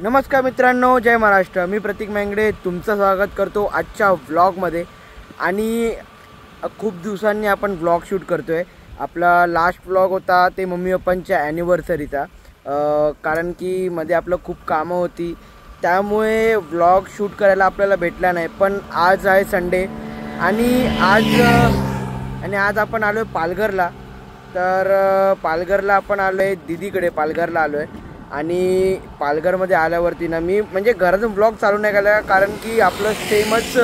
नमस्कार मित्रांनो, जय महाराष्ट्र। मी प्रतीक मेंगडे तुमचं स्वागत करतो आजच्या व्लॉगमध्ये। आणि खूप दिवसांनी आपण व्लॉग शूट करतोय। आपला लास्ट व्लॉग होता ते मम्मी पप्पांच्या ॲनिव्हर्सरीचा, कारण की मध्ये आपलं खूप कामं होती त्यामुळे व्लॉग शूट करायला आपल्याला भेटला नाही। पण आज आहे संडे आणि आज आपण आलो आहे पालघरला। तर पालघरला आपण आलो आहे दीदीकडे, पालघरला आलो आहे। आणि पालघरमध्ये आल्यावरती ना मी म्हणजे घरातून ब्लॉग चालू नाही केला, कारण की आपलं सेमच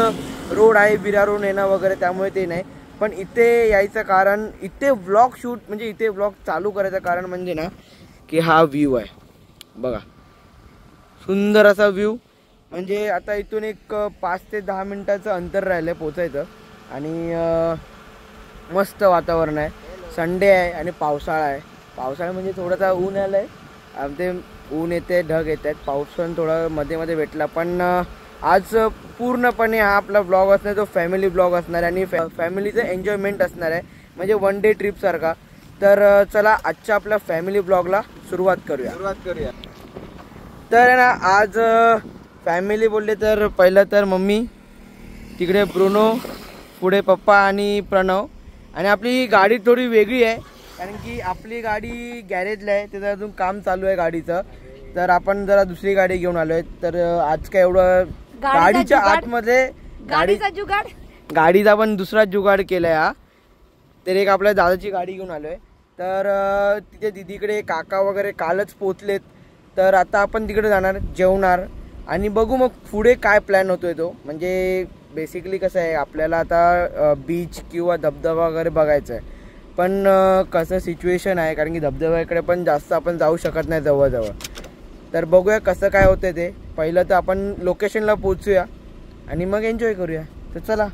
रोड आहे विरारून येणं वगैरे, त्यामुळे ते नाही। पण इथे यायचं कारण, इथे व्लॉग शूट म्हणजे इथे व्लॉग चालू करायचं कारण म्हणजे ना की हा व्ह्यू आहे बघा, सुंदर असा व्ह्यू। म्हणजे आता इथून एक 5 ते 10 मिनिटाचं अंतर राहिलं आहे पोचायचं। आणि मस्त वातावरण आहे, संडे आहे आणि पावसाळा आहे। पावसाळा म्हणजे थोडासा ऊन आलं आहे, ते ऊन येते, ढग येत आहेत, पाऊस पण थोडा मध्ये मध्ये भेटला। पण आज पूर्णपणे हा आपला ब्लॉग असणार, तो फॅमिली ब्लॉग असणार आहे आणि फॅमिलीचं एन्जॉयमेंट असणार आहे, म्हणजे वन डे ट्रिप सारखा। तर चला आजच्या आपल्या फॅमिली ब्लॉगला सुरुवात करूया। तर ना आज फॅमिली बोलले तर पहिलं तर मम्मी, तिकडे ब्रुनो, पुढे पप्पा आणि प्रणव। आणि आपली गाडी थोडी वेगळी आहे, कारण की आपली गाडी गॅरेजला आहे, त्याचं अजून काम चालू आहे गाडीचं। तर आपण जरा दुसरी गाडी घेऊन आलोय। तर आज काय एवढं गाडीच्या आतमध्ये गाडीचा पण दुसरा जुगाड केलाय हा। तर एक आपल्या दादाची गाडी घेऊन आलोय। तर तिथे दीदीकडे काका वगैरे कालच पोचलेत, तर आता आपण तिकडे जाणार, जेवणार आणि बघू मग पुढे काय प्लॅन होतोय तो। म्हणजे बेसिकली कसं आहे, आपल्याला आता बीच किंवा धबधबा वगैरे बघायचा आहे। पण कसं सिच्युएशन आहे, कारण की धबधब्याकडे पण जास्त आपण जाऊ शकत नाही जवळजवळ। तर बघूया कसं काय होतं ते। पहिलं तर आपण लोकेशनला पोहोचूया आणि मग एन्जॉय करूया। तर चला।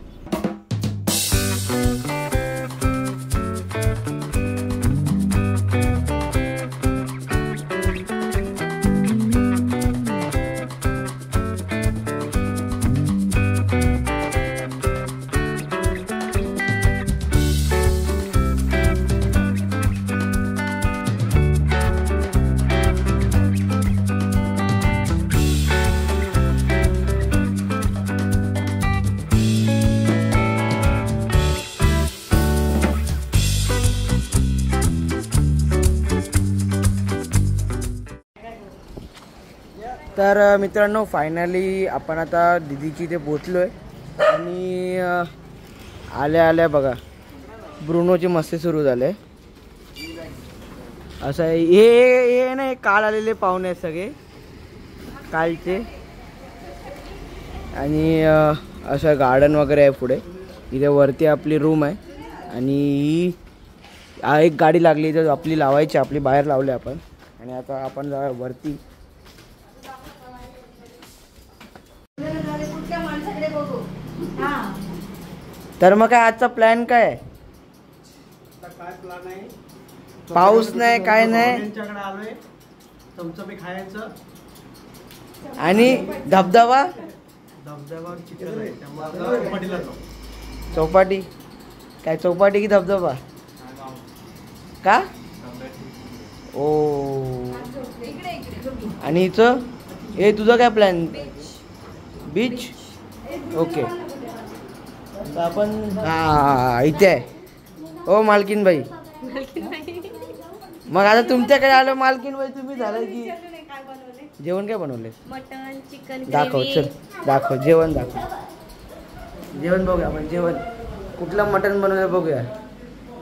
तर मित्रांनो, फायनली आपण आता दीदीची इथे पोचलोय आणि आल्या आल्या बघा ब्रुनोची मस्ती सुरू झाले। असं आहे, हे ना काल आलेले पाहुणे आहेत सगळे कालचे। आणि असं गार्डन वगैरे आहे पुढे, इथे वरती आपली रूम आहे। आणि एक गाडी लागली तर आपली लावायची, आपली बाहेर लावली आपण। आणि आता आपण जा वरती। तर मग काय आजचा प्लॅन काय आहे? काय प्लॅन आहे? पाऊस नाही, काय नाही, आलोय चमचमी खायचं आणि धबधबा चिकन आहे, त्यामुळे चौपाटी। काय चौपाटी की धबधबा का? ओ, आणि हिचं हे तुझं काय प्लॅन? Beach, okay. तर आपण इथे आहे। हो मालकीन बाई, मग आता तुमच्याकडे आलो मालकीन बाई, तुम्ही झालं की जेवण काय बनवले? मटन, चिकन, दाखव, चल दाखव, जेवण दाखव, जेवण बघूया आपण। जेवण कुठलं मटन बनवलं बघूया,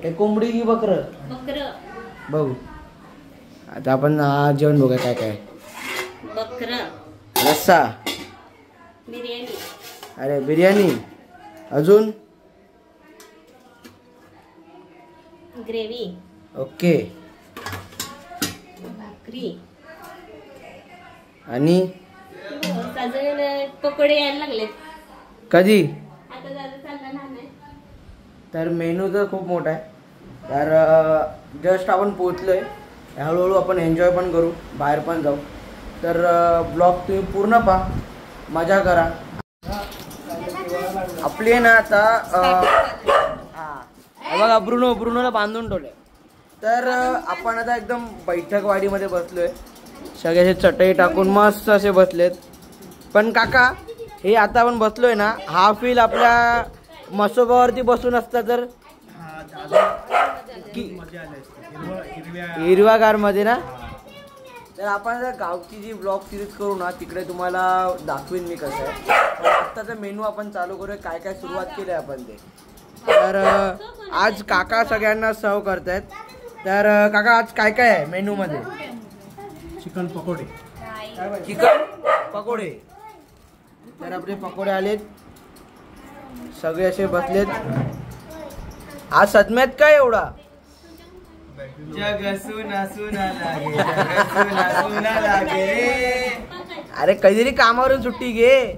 काय कोंबडी की बकरं बघू। आता आपण जेवण बघूया काय काय। बकरा, रस्सा, बिर्याणी, अरे बिर्याणी, अजून ग्रेव्ही, ओके, भाकरी आणि अजून पकोडे यायला लागलेत कधी? आता दादा चालला नाही। तर मेनू तर खूप मोठा आहे। तर जस्ट आपण पोचलोय, हळूहळू आपण एन्जॉय पण करू, बाहेर पण जाऊ। तर ब्लॉग तुम्ही पूर्ण पहा, मजा करा। आपली आहे ना आता बघा ब्रुनोला बांधून ठेवले। तर आपण आता एकदम बैठकवाडीमध्ये बसलोय, सगळे असे चटई टाकून मस्त असे बसलेत. पण काका हे आता आपण बसलोय ना, हा फील आपल्या मसोबावरती बसून असता तर हिरवागार मध्ये ना. तर आपण आता गावची जी ब्लॉग सिरीज करू ना, तिकडे तुम्हाला दाखवीन मी कसं आहे. आत्ताचा मेनू आपण चालू करूया, काय काय सुरुवात केली आपण ते. तर आज काका सगळ्यांना सर्व करतायत. तर काका आज काय काय आहे मेनू मध्ये? चिकन पकोडे. चिकन पकोडे. तर आपले पकोडे आलेत, सगळे असे बसलेत. आज सदम्यात काय एवढा? अरे कधीतरी कामावरून सुट्टी घे.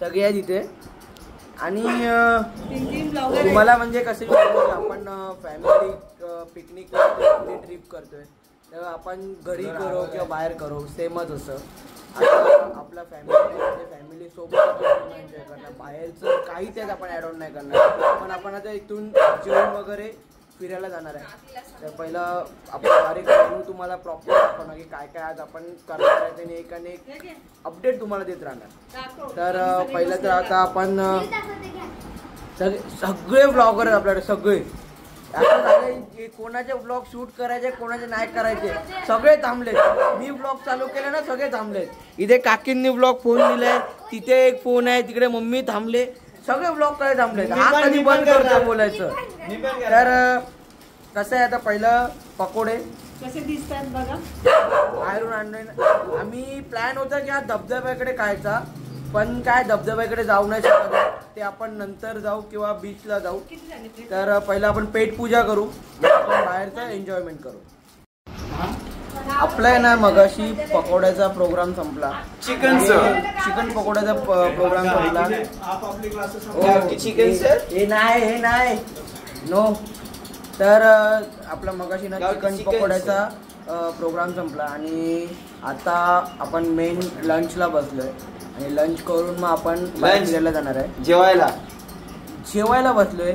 सगळे आहेत इथे. आणि तुम्हाला म्हणजे कसे आपण फॅमिली पिकनिक ट्रिप करतोय, तेव्हा आपण घरी करो किंवा बाहेर करो सेमच असं. आता आपला फॅमिली सोबत आपण एन्जॉय करणार, बाहेरचं काही त्यात आपण ॲड ऑन नाही करणार. पण आपण आता इथून जेवण वगैरे फिरायला जाणार आहे. तर पहिलं आपण बारीक मेनू तुम्हाला प्रॉपर दाखवणार की काय काय आज आपण करणार आहे, त्याने एक आणि एक अपडेट तुम्हाला देत राहणार. तर पहिलं तर आता आपण सगळे ब्लॉगर आहेत आपल्याकडे, सगळे. असं झालंय की कोणाचे ब्लॉग शूट करायचे, कोणाचे नाही करायचे, सगळे थांबलेत. मी ब्लॉग चालू केले ना, सगळे थांबलेत. इथे काकींनी ब्लॉग फोन दिलाय, तिथे एक फोन आहे, तिकडे मम्मी थांबले, सगळे ब्लॉग काय थांबलेत. हा कधी बंद करतो बोलायचं. तर कसं आहे, आता पहिलं पकोडे कसे दिसतात बघा. बाहेरून आणले. आम्ही प्लॅन होता की हा धबधब्याकडे खायचा, पण काय धबधब्याकडे जाऊ नाही शकत, ते आपण नंतर जाऊ किंवा बीचला जाऊ. तर पहिलं आपण पेट पूजा करू, आपण बाहेरचा एन्जॉयमेंट करू. आपला आहे ना मगाशी पकोड्याचा प्रोग्राम संपला, चिकन पकोड्याचा प्रोग्राम संपला. हे नाही नो. तर आपला मगाशी ना चिकन पकोड्याचा प्रोग्राम संपला आणि आता आपण मेन लंचला बसलोय. आणि लंच करून मग आपण बाहेर फिरायला जाणार आहे. जेवायला बसलोय.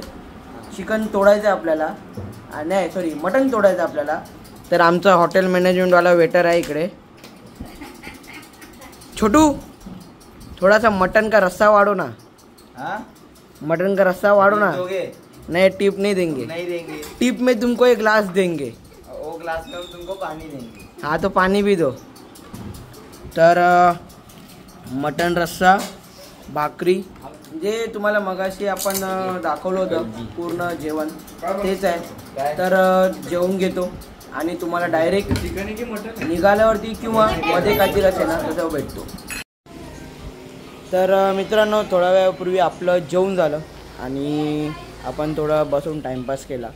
चिकन तोडायचं आपल्याला, नाही सॉरी मटन तोडायचं आपल्याला. तर आमचा हॉटेल मॅनेजमेंटवाला वेटर आहे इकडे. छोटू थोडासा मटन का रस्सा वाढो ना. मटन का रस्सा वाढो ना. नहीं टिप नहीं देंगे. टिप में तुमको एक ग्लास देंगे. वो ग्लास में तुमको पानी देंगे. हाँ तो पानी भी दो. तर मटन रस्सा, भाकरी, जे तुम्हाला मगाशी आपण दाखवलं होतं पूर्ण जेवण तेच आहे. तर जेवून घेतो आणि तुम्हाला डायरेक्ट निघाल्यावरती किंवा मध्ये काहीतरी असेल ना तसं भेटतो. तर मित्रांनो, थोड्या वेळापूर्वी आपलं जेवण झालं आणि आपण थोडा बसून टाईमपास केला.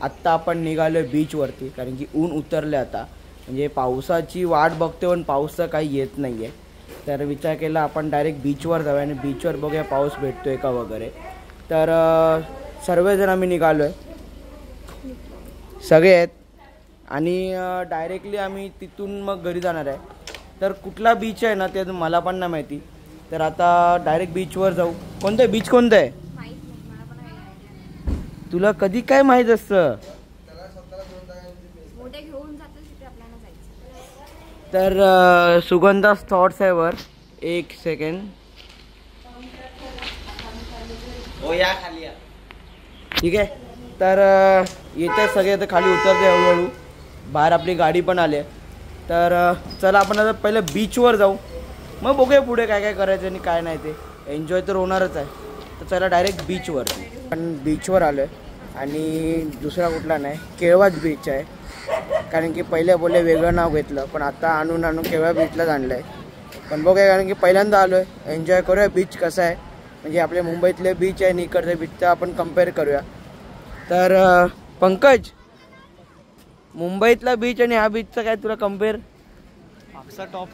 आत्ता आपण निघालो आहे बीचवरती, कारण की ऊन उतरले आता. म्हणजे पावसाची वाट बघतो पण पाऊस तर काही येत नाही आहे. तर विचार केला आपण डायरेक्ट बीचवर जाऊया आणि बीचवर बघूया पाऊस भेटतो आहे का वगैरे. तर सर्वजण आम्ही निघालो आहे, सगळे आहेत. आणि डायरेक्टली आम्ही तिथून मग घरी जाणार आहे. तर कुठला बीच आहे ना ते मला पण नाही माहिती. तर आता डायरेक्ट बीचवर जाऊ. कोणतं बीच कोणतं आहे तुला कधी काय माहीत असतं? तर सुगंधा थॉट्स आहे वर. एक सेकंड. हो या खाली या. ठीक आहे. तर येते सगळे तर खाली उतरते हळूहळू. बाहेर आपली गाडी पण आली आहे. तर चला आपण आता पहिलं बीचवर जाऊ, मग बघूया पुढे काय काय करायचं आणि काय नाही. ते एन्जॉय तर होणारच आहे. तर चला डायरेक्ट बीचवर. पण बीचवर आलो आहे आणि दुसरा कुठला नाही, केळवाच बीच आहे. कारण की पहिले बोलले वेगळं नाव घेतलं, पण आता आणून केळवा बीचलाच आणलं आहे. पण बघूया, कारण की पहिल्यांदा आलो आहे, एन्जॉय करूया. बीच कसं आहे म्हणजे आपले मुंबईतले बीच आहे आणि इकडचे बीचचं आपण कम्पेअर करूया. तर पंकज, मुंबईतला बीच आणि ह्या बीचचं काय तुला कम्पेअर? अक्सा टॉप,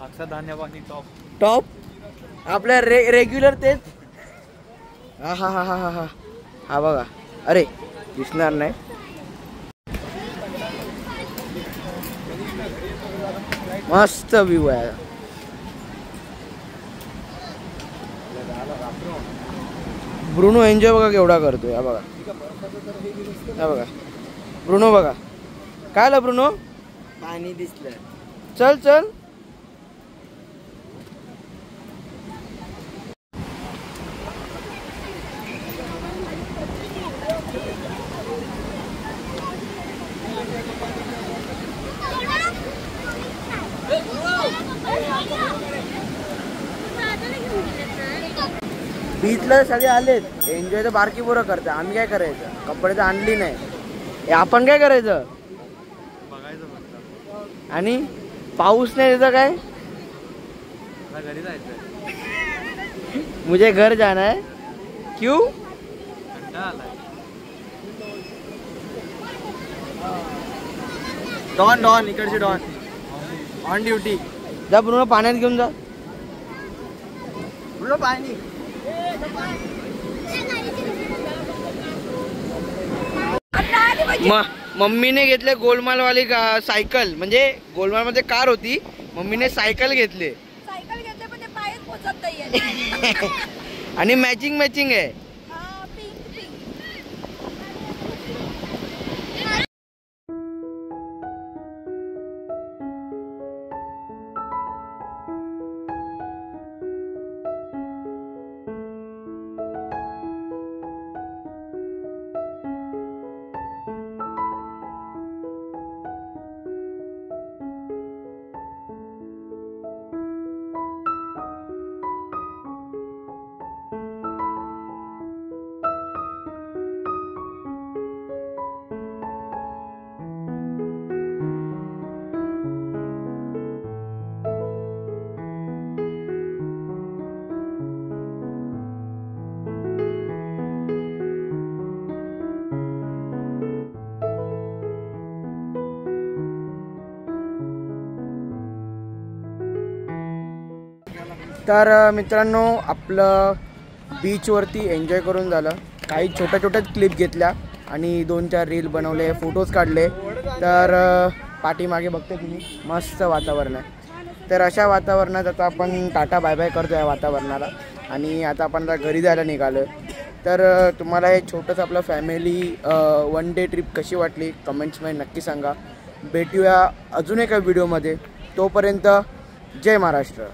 अक्सा धान्यवानी टॉप आपल्या रेग्युलर तेच. हा हा हा हा हा हा बघा. अरे दिसणार नाही. मस्त व्ह्यू आहे. ब्रुनो एन्जॉय बघा केवढा करतोय. हा बघा, हा बघा. ब्रुनो बघा काय आलं ब्रुनो पाणी दिसलं. चल चल बीचला सगळे आलेत एन्जॉय तर बारकी पोरं करतात आम्ही काय करायचं कपडे तर आणली नाही हे आपण काय करायचं बघायचं फक्त. आणि पाऊस नाही त्याचं काय आता घरी जायचंय. मुझे घर जाना है क्यों कंटाळा आलाय. डॉन डॉन इकडची डॉन ऑन ड्युटी जा ब्रुनो पाण्यात घेऊन जा ब्रुनो पाणी मम्मीने घेतले गोलमालवाली सायकल म्हणजे गोलमालमध्ये कार होती मम्मीने सायकल घेतले पण ते पायच पोचत नाहीये. आणि मॅचिंग मॅचिंग आहे तर मित्रांनो आपलं बीचवरती एन्जॉय करून झालं काही छोट्या छोट्या क्लिप घेतल्या आणि 2-4 रील बनवले फोटोज काढले तर पाठीमागे बघते तुम्ही मस्त वातावरण आहे तर अशा वातावरणात आता आपण टाटा बाय बाय करतो या वातावरणाला आणि आता आपण आता घरी जायला निघालो तर तुम्हाला हे छोटंसं आपलं फॅमिली 1 डे ट्रिप कशी वाटली कमेंट्समध्ये नक्की सांगा भेटूया अजून एका व्हिडिओमध्ये तोपर्यंत जय महाराष्ट्र.